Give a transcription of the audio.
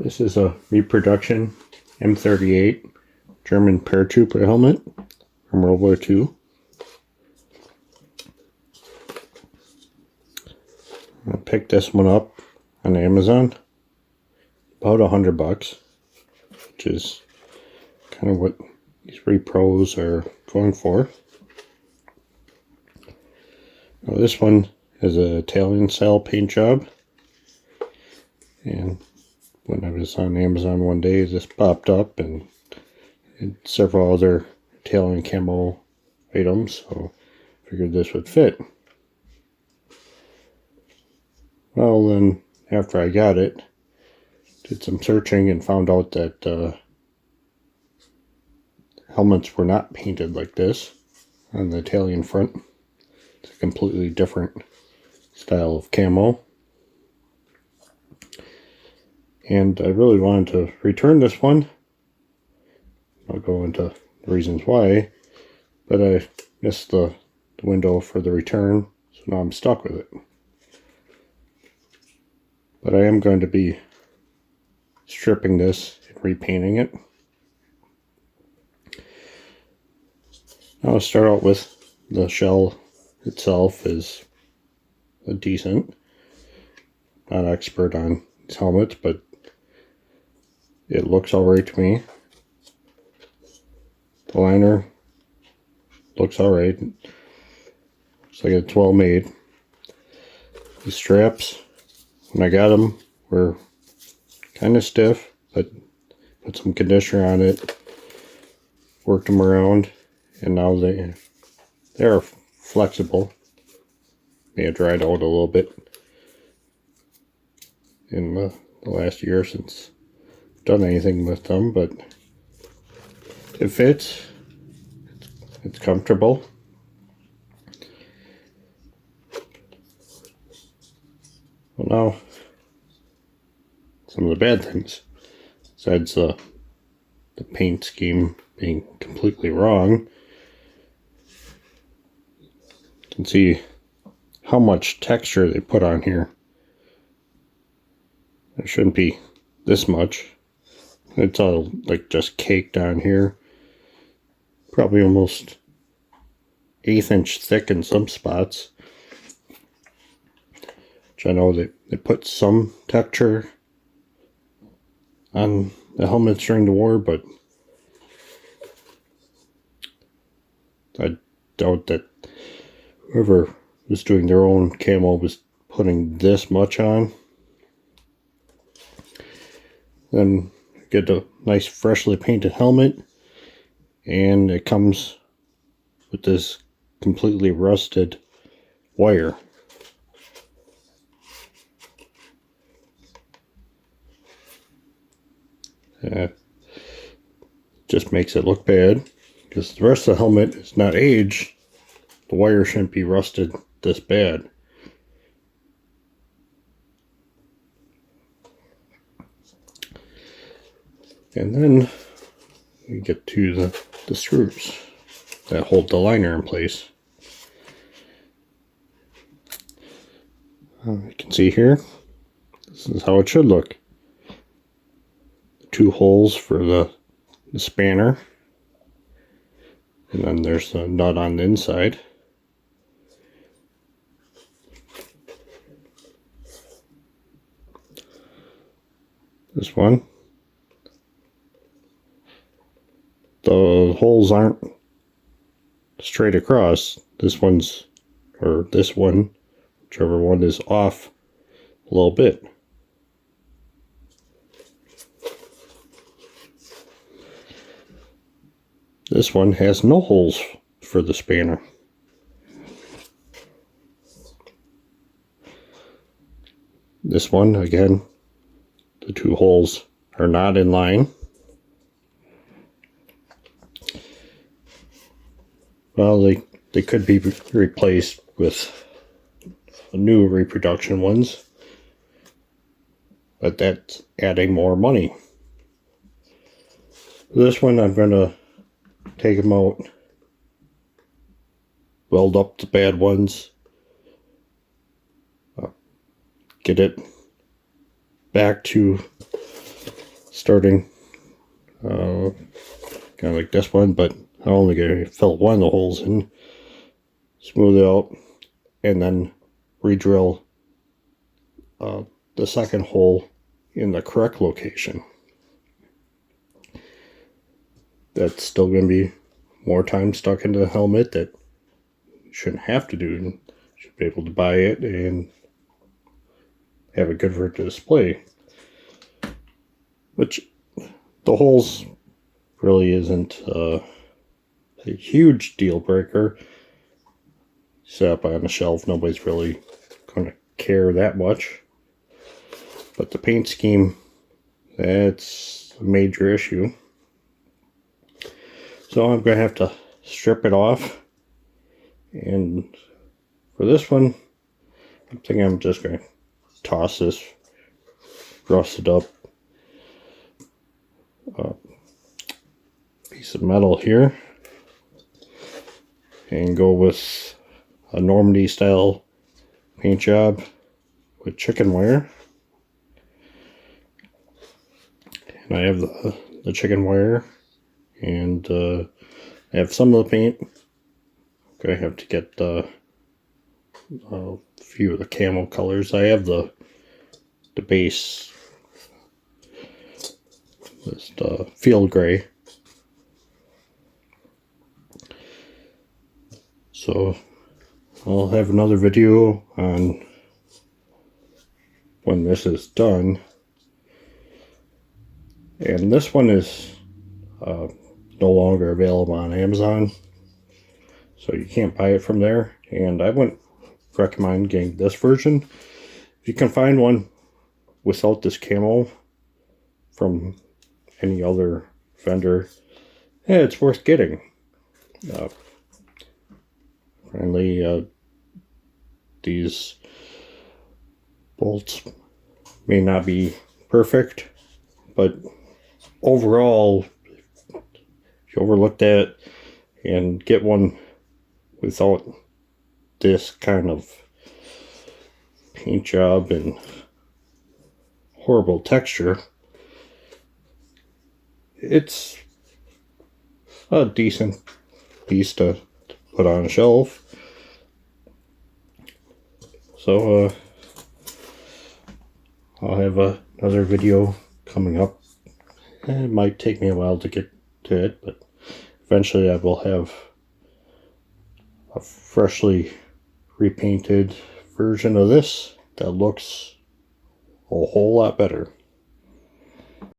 This is a reproduction M38 German paratrooper helmet from World War II. I picked this one up on Amazon, about $100, which is kind of what these repros are going for. Now this one is an Italian style paint job, and when I was on Amazon one day, this popped up and several other Italian camo items, so I figured this would fit. Well, then after I got it, did some searching and found out that helmets were not painted like this on the Italian front. It's a completely different style of camo. And I really wanted to return this one. I'll go into the reasons why, but I missed the window for the return, so now I'm stuck with it. But I am going to be stripping this and repainting it. I'll start out with the shell itself is decent. Not expert on these helmets, but it looks alright to me. The liner looks alright. Looks like it's well made. The straps, when I got them, were kind of stiff, but put some conditioner on it, worked them around, and now they're flexible. They have dried out a little bit in the last year since I've done anything with them, but it fits. It's comfortable. Well, now some of the bad things, besides the paint scheme being completely wrong. You can see how much texture they put on here. It shouldn't be this much. It's all like just caked on here. Probably almost 1/8 inch thick in some spots. Which I know they put some texture on the helmets during the war, but I doubt that whoever was doing their own camo was putting this much on. Then get a nice freshly painted helmet, and it comes with this completely rusted wire. Just makes it look bad, because the rest of the helmet is not aged. The wire shouldn't be rusted this bad. And then we get to the screws that hold the liner in place. You can see here, this is how it should look. 2 holes for the spanner, and then there's a nut on the inside. This one, the holes aren't straight across. This one's, or this one, whichever one, is off a little bit. This one has no holes for the spanner. This one, again, the 2 holes are not in line. Well, they could be replaced with new reproduction ones, but that's adding more money. This one, I'm going to take them out, weld up the bad ones, get it back to starting kind of like this one, but I only gonna fill one of the holes in, smooth it out, and then re-drill the second hole in the correct location. That's still going to be more time stuck into the helmet that you shouldn't have to do. You should be able to buy it and have it good for display. Which the holes really isn't a huge deal breaker. Set up on a shelf, nobody's really going to care that much. But the paint scheme, that's a major issue. So I'm going to have to strip it off. And for this one, I'm thinking I'm just going to toss this rusted up piece of metal here and go with a Normandy style paint job with chicken wire. And I have the chicken wire, and I have some of the paint. I'm going to have to get a few of the camo colors. I have the base, this field gray. So I'll have another video on when this is done. And this one is no longer available on Amazon, so you can't buy it from there. And I wouldn't recommend getting this version. If you can find one without this camo from any other vendor, yeah, it's worth getting. Finally, these bolts may not be perfect, but overall, if you overlook that and get one without this kind of paint job and horrible texture, it's a decent piece to put on a shelf. So I'll have another video coming up. It might take me a while to get to it, but eventually I will have a freshly repainted version of this that looks a whole lot better.